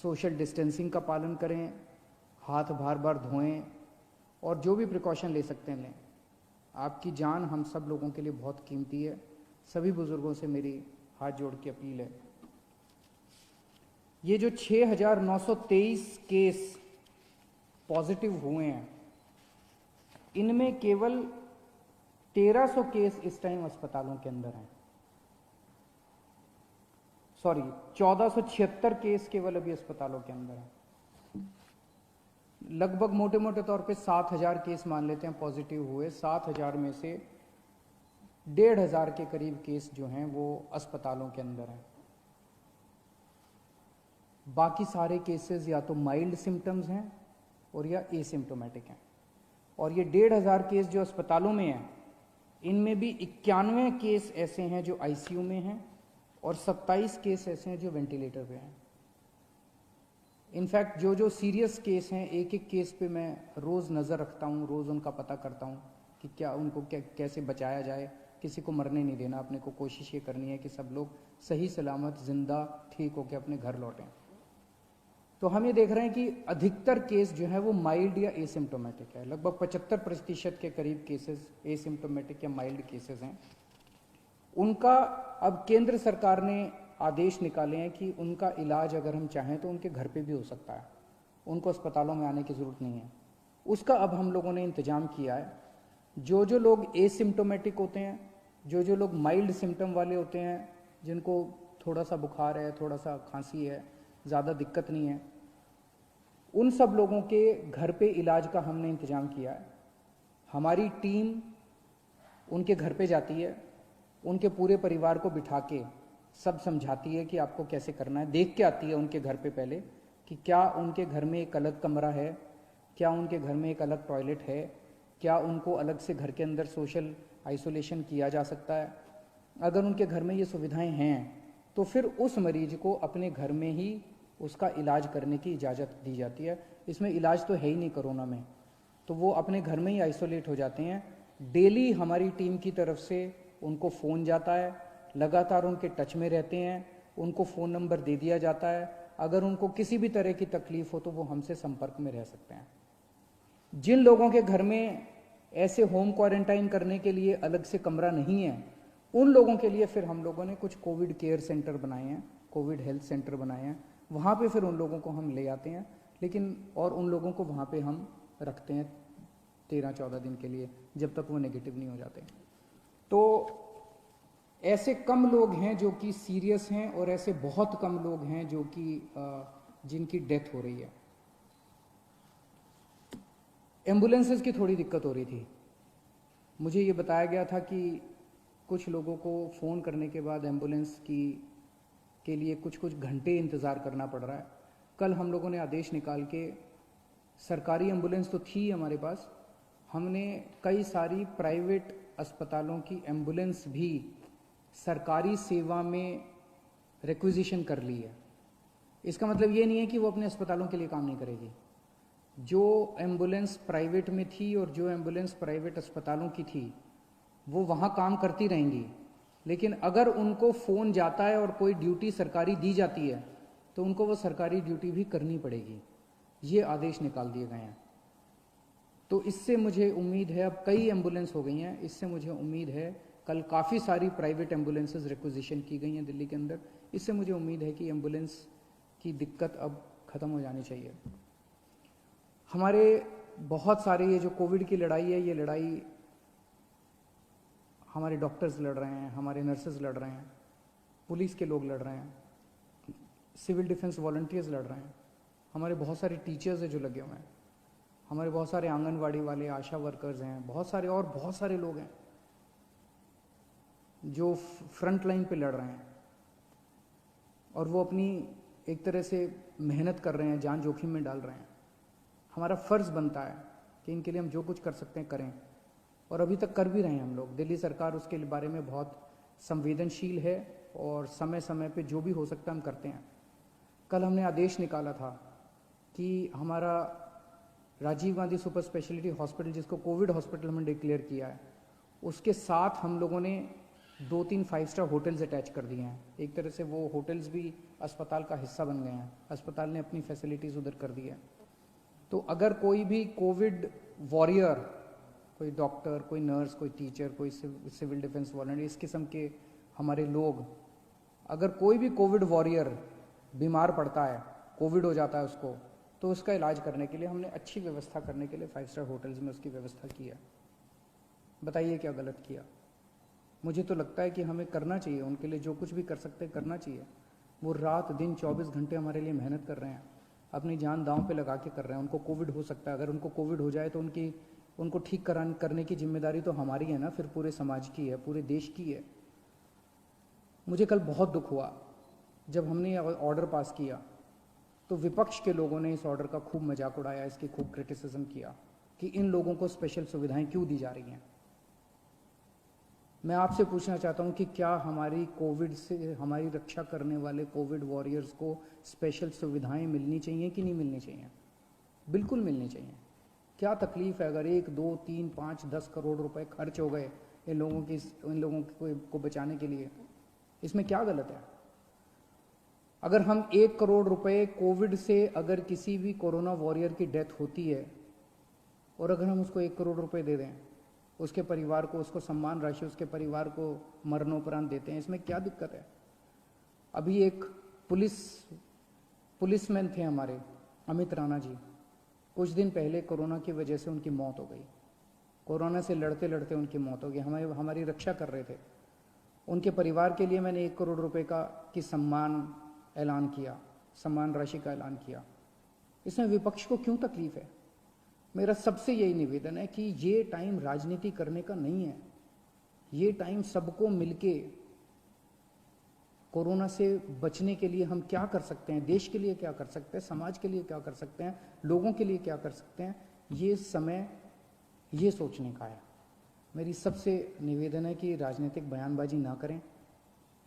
Social distancing का पालन करें, हाथ बार बार धोएं और जो भी प्रिकॉशन ले सकते हैं लें। आपकी जान हम सब लोगों के लिए बहुत कीमती है। सभी बुजुर्गों से मेरी हाथ जोड़ के अपील है। ये जो 6,923 केस पॉजिटिव हुए हैं, इनमें केवल 1300 केस इस टाइम अस्पतालों के अंदर हैं। 1476 केस केवल अभी अस्पतालों के अंदर हैं। लगभग मोटे मोटे तौर पे 7,000 केस मान लेते हैं पॉजिटिव हुए। 7,000 में से 1,500 के करीब केस जो हैं वो अस्पतालों के अंदर हैं। बाकी सारे केसेस या तो माइल्ड सिम्टम्स हैं और या एसिम्टोमेटिक हैं। और ये 1,500 केस जो अस्पतालों में हैं, इनमें भी 91 केस ऐसे हैं जो आईसीयू में हैं और 27 केस ऐसे हैं जो वेंटिलेटर पे हैं। इनफैक्ट जो जो सीरियस केस हैं, एक एक केस पे मैं रोज़ नज़र रखता हूँ, रोज़ उनका पता करता हूँ कि क्या उनको कैसे बचाया जाए। किसी को मरने नहीं देना, अपने को कोशिश ये करनी है कि सब लोग सही सलामत जिंदा ठीक होकर अपने घर लौटें। तो हम ये देख रहे हैं कि अधिकतर केस जो है वो माइल्ड या एसिम्टोमेटिक है। लगभग 75% के करीब केसेस एसिम्टोमेटिक या माइल्ड केसेस हैं। उनका अब केंद्र सरकार ने आदेश निकाले हैं कि उनका इलाज अगर हम चाहें तो उनके घर पे भी हो सकता है, उनको अस्पतालों में आने की ज़रूरत नहीं है। उसका अब हम लोगों ने इंतजाम किया है। जो जो लोग एसिम्टोमेटिक होते हैं, जो जो लोग माइल्ड सिम्टम वाले होते हैं, जिनको थोड़ा सा बुखार है, थोड़ा सा खांसी है, ज़्यादा दिक्कत नहीं है, उन सब लोगों के घर पे इलाज का हमने इंतजाम किया है। हमारी टीम उनके घर पे जाती है, उनके पूरे परिवार को बिठा के सब समझाती है कि आपको कैसे करना है। देख के आती है उनके घर पे पहले कि क्या उनके घर में एक अलग कमरा है, क्या उनके घर में एक अलग टॉयलेट है, क्या उनको अलग से घर के अंदर सोशल आइसोलेशन किया जा सकता है। अगर उनके घर में ये सुविधाएं हैं तो फिर उस मरीज को अपने घर में ही उसका इलाज करने की इजाज़त दी जाती है। इसमें इलाज तो है ही नहीं कोरोना में, तो वो अपने घर में ही आइसोलेट हो जाते हैं। डेली हमारी टीम की तरफ से उनको फ़ोन जाता है, लगातार उनके टच में रहते हैं, उनको फ़ोन नंबर दे दिया जाता है। अगर उनको किसी भी तरह की तकलीफ़ हो तो वो हमसे संपर्क में रह सकते हैं। जिन लोगों के घर में ऐसे होम क्वारंटाइन करने के लिए अलग से कमरा नहीं है, उन लोगों के लिए फिर हम लोगों ने कुछ कोविड केयर सेंटर बनाए हैं, कोविड हेल्थ सेंटर बनाए हैं। वहाँ पे फिर उन लोगों को हम ले आते हैं, लेकिन और उन लोगों को वहाँ पे हम रखते हैं 13-14 दिन के लिए, जब तक वो नेगेटिव नहीं हो जाते। तो ऐसे कम लोग हैं जो कि सीरियस हैं और ऐसे बहुत कम लोग हैं जो कि जिनकी डेथ हो रही है। एम्बुलेंसेस की थोड़ी दिक्कत हो रही थी। मुझे ये बताया गया था कि कुछ लोगों को फ़ोन करने के बाद एम्बुलेंस के लिए कुछ घंटे इंतज़ार करना पड़ रहा है। कल हम लोगों ने आदेश निकाल के, सरकारी एम्बुलेंस तो थी हमारे पास, हमने कई सारी प्राइवेट अस्पतालों की एम्बुलेंस भी सरकारी सेवा में रिक्विजिशन कर ली है। इसका मतलब ये नहीं है कि वो अपने अस्पतालों के लिए काम नहीं करेगी। जो एम्बुलेंस प्राइवेट में थी और जो एम्बुलेंस प्राइवेट अस्पतालों की थी वो वहाँ काम करती रहेंगी, लेकिन अगर उनको फ़ोन जाता है और कोई ड्यूटी सरकारी दी जाती है तो उनको वो सरकारी ड्यूटी भी करनी पड़ेगी। ये आदेश निकाल दिए गए हैं। तो इससे मुझे उम्मीद है, अब कई एम्बुलेंस हो गई हैं, इससे मुझे उम्मीद है, कल काफ़ी सारी प्राइवेट एम्बुलेंसेस रिक्विजिशन की गई हैं दिल्ली के अंदर, इससे मुझे उम्मीद है कि एम्बुलेंस की दिक्कत अब ख़त्म हो जानी चाहिए। हमारे बहुत सारे ये जो कोविड की लड़ाई है, ये लड़ाई हमारे डॉक्टर्स लड़ रहे हैं, हमारे नर्सेज लड़ रहे हैं, पुलिस के लोग लड़ रहे हैं, सिविल डिफेंस वॉलंटियर्स लड़ रहे हैं, हमारे बहुत सारे टीचर्स हैं जो लगे हुए हैं, हमारे बहुत सारे आंगनवाड़ी वाले, आशा वर्कर्स हैं, बहुत सारे और बहुत सारे लोग हैं जो फ्रंट लाइन पे लड़ रहे हैं और वो अपनी एक तरह से मेहनत कर रहे हैं, जान जोखिम में डाल रहे हैं। हमारा फ़र्ज़ बनता है कि इनके लिए हम जो कुछ कर सकते हैं करें, और अभी तक कर भी रहे हैं हम लोग। दिल्ली सरकार उसके बारे में बहुत संवेदनशील है और समय समय पे जो भी हो सकता है हम करते हैं। कल हमने आदेश निकाला था कि हमारा Rajiv Gandhi super speciality hospital, जिसको कोविड हॉस्पिटल हमने डिक्लेयर किया है, उसके साथ हम लोगों ने 2-3 5 स्टार होटल्स अटैच कर दिए हैं। एक तरह से वो होटल्स भी अस्पताल का हिस्सा बन गए हैं, अस्पताल ने अपनी फैसिलिटीज़ उधर कर दी है। तो अगर कोई भी कोविड वॉरियर, कोई डॉक्टर, कोई नर्स, कोई टीचर, कोई सिविल डिफेंस वॉलंटियर, इस किस्म के हमारे लोग, अगर कोई भी कोविड वॉरियर बीमार पड़ता है, कोविड हो जाता है उसको, तो उसका इलाज करने के लिए हमने अच्छी व्यवस्था करने के लिए 5 स्टार होटल्स में उसकी व्यवस्था की है। बताइए क्या गलत किया? मुझे तो लगता है कि हमें करना चाहिए, उनके लिए जो कुछ भी कर सकते हैं करना चाहिए। वो रात दिन 24 घंटे हमारे लिए मेहनत कर रहे हैं, अपनी जान दांव पे लगा के कर रहे हैं। उनको कोविड हो सकता है, अगर उनको कोविड हो जाए तो उनको ठीक करने की जिम्मेदारी तो हमारी है ना, फिर पूरे समाज की है, पूरे देश की है। मुझे कल बहुत दुख हुआ जब हमने ऑर्डर पास किया तो विपक्ष के लोगों ने इस ऑर्डर का खूब मजाक उड़ाया, इसकी खूब क्रिटिसिज्म किया कि इन लोगों को स्पेशल सुविधाएं क्यों दी जा रही हैं। मैं आपसे पूछना चाहता हूं कि क्या हमारी कोविड से हमारी रक्षा करने वाले कोविड वॉरियर्स को स्पेशल सुविधाएं मिलनी चाहिए कि नहीं मिलनी चाहिए? बिल्कुल मिलनी चाहिए। क्या तकलीफ है अगर 1, 2, 3, 5, 10 करोड़ रुपए खर्च हो गए इन लोगों को बचाने के लिए? इसमें क्या गलत है? अगर हम 1 करोड़ रुपए कोविड से, अगर किसी भी कोरोना वॉरियर की डेथ होती है और अगर हम उसको 1 करोड़ रुपए दे दें, उसके परिवार को, उसको सम्मान राशि उसके परिवार को मरणोपरांत देते हैं, इसमें क्या दिक्कत है? अभी एक पुलिसमैन थे हमारे, अमित राणा जी, कुछ दिन पहले कोरोना की वजह से उनकी मौत हो गई। कोरोना से लड़ते लड़ते उनकी मौत हो गई। हमारी रक्षा कर रहे थे। उनके परिवार के लिए मैंने 1 करोड़ रुपए की सम्मान राशि का ऐलान किया। इसमें विपक्ष को क्यों तकलीफ है? मेरा सबसे यही निवेदन है कि ये टाइम राजनीति करने का नहीं है। ये टाइम सबको मिलके कोरोना से बचने के लिए हम क्या कर सकते हैं, देश के लिए क्या कर सकते हैं, समाज के लिए क्या कर सकते हैं, लोगों के लिए क्या कर सकते हैं, ये समय ये सोचने का है। मेरी सबसे निवेदन है कि राजनीतिक बयानबाजी ना करें,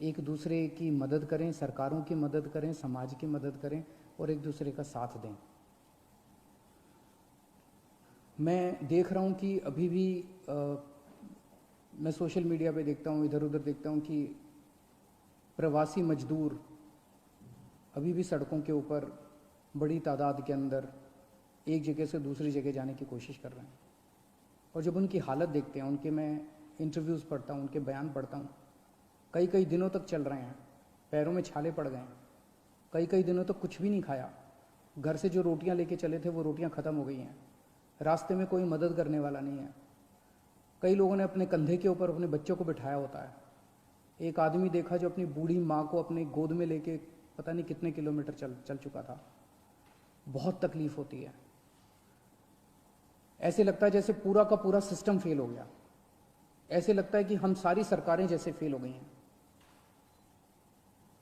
एक दूसरे की मदद करें, सरकारों की मदद करें, समाज की मदद करें और एक दूसरे का साथ दें। मैं देख रहा हूं कि अभी भी मैं सोशल मीडिया पे देखता हूं, इधर उधर देखता हूं कि प्रवासी मजदूर अभी भी सड़कों के ऊपर बड़ी तादाद के अंदर एक जगह से दूसरी जगह जाने की कोशिश कर रहे हैं। और जब उनकी हालत देखते हैं, उनके मैं इंटरव्यूज़ पढ़ता हूँ, उनके बयान पढ़ता हूँ, कई दिनों तक चल रहे हैं, पैरों में छाले पड़ गए हैं, कई दिनों तक कुछ भी नहीं खाया। घर से जो रोटियां लेके चले थे वो रोटियां ख़त्म हो गई हैं। रास्ते में कोई मदद करने वाला नहीं है। कई लोगों ने अपने कंधे के ऊपर अपने बच्चों को बिठाया होता है। एक आदमी देखा जो अपनी बूढ़ी माँ को अपने गोद में लेके पता नहीं कितने किलोमीटर चल चुका था। बहुत तकलीफ होती है। ऐसे लगता है जैसे पूरा का पूरा सिस्टम फेल हो गया। ऐसे लगता है कि हम सारी सरकारें जैसे फेल हो गई हैं।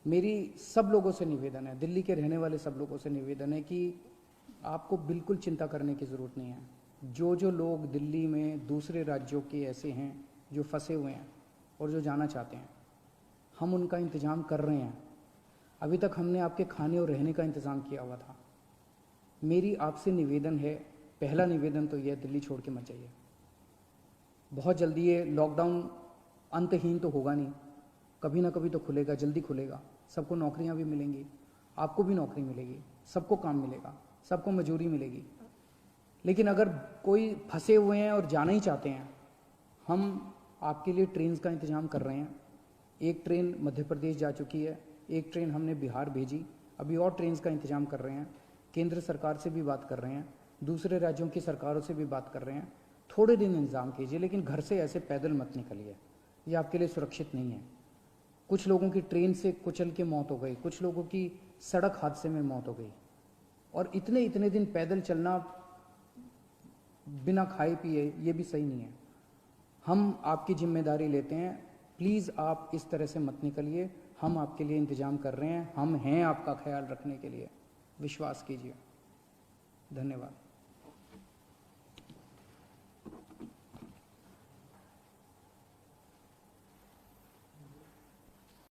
मेरी सब लोगों से निवेदन है, दिल्ली के रहने वाले सब लोगों से निवेदन है कि आपको बिल्कुल चिंता करने की ज़रूरत नहीं है। जो लोग दिल्ली में दूसरे राज्यों के ऐसे हैं जो फंसे हुए हैं और जो जाना चाहते हैं, हम उनका इंतज़ाम कर रहे हैं। अभी तक हमने आपके खाने और रहने का इंतज़ाम किया हुआ था। मेरी आपसे निवेदन है, पहला निवेदन तो यह, दिल्ली छोड़ के मत जाइए। बहुत जल्दी ये लॉकडाउन अंतहीन तो होगा नहीं, कभी ना कभी तो खुलेगा, जल्दी खुलेगा। सबको नौकरियां भी मिलेंगी, आपको भी नौकरी मिलेगी, सबको काम मिलेगा, सबको मजदूरी मिलेगी। लेकिन अगर कोई फंसे हुए हैं और जाना ही चाहते हैं, हम आपके लिए ट्रेन का इंतज़ाम कर रहे हैं। एक ट्रेन मध्य प्रदेश जा चुकी है, एक ट्रेन हमने बिहार भेजी, अभी और ट्रेन का इंतज़ाम कर रहे हैं। केंद्र सरकार से भी बात कर रहे हैं, दूसरे राज्यों की सरकारों से भी बात कर रहे हैं। थोड़े दिन इंतज़ाम कीजिए, लेकिन घर से ऐसे पैदल मत निकलिए, ये आपके लिए सुरक्षित नहीं है। कुछ लोगों की ट्रेन से कुचल के मौत हो गई, कुछ लोगों की सड़क हादसे में मौत हो गई। और इतने दिन पैदल चलना बिना खाए पिए, ये भी सही नहीं है। हम आपकी जिम्मेदारी लेते हैं, प्लीज़ आप इस तरह से मत निकलिए। हम आपके लिए इंतज़ाम कर रहे हैं, हम हैं आपका ख्याल रखने के लिए, विश्वास कीजिए। धन्यवाद।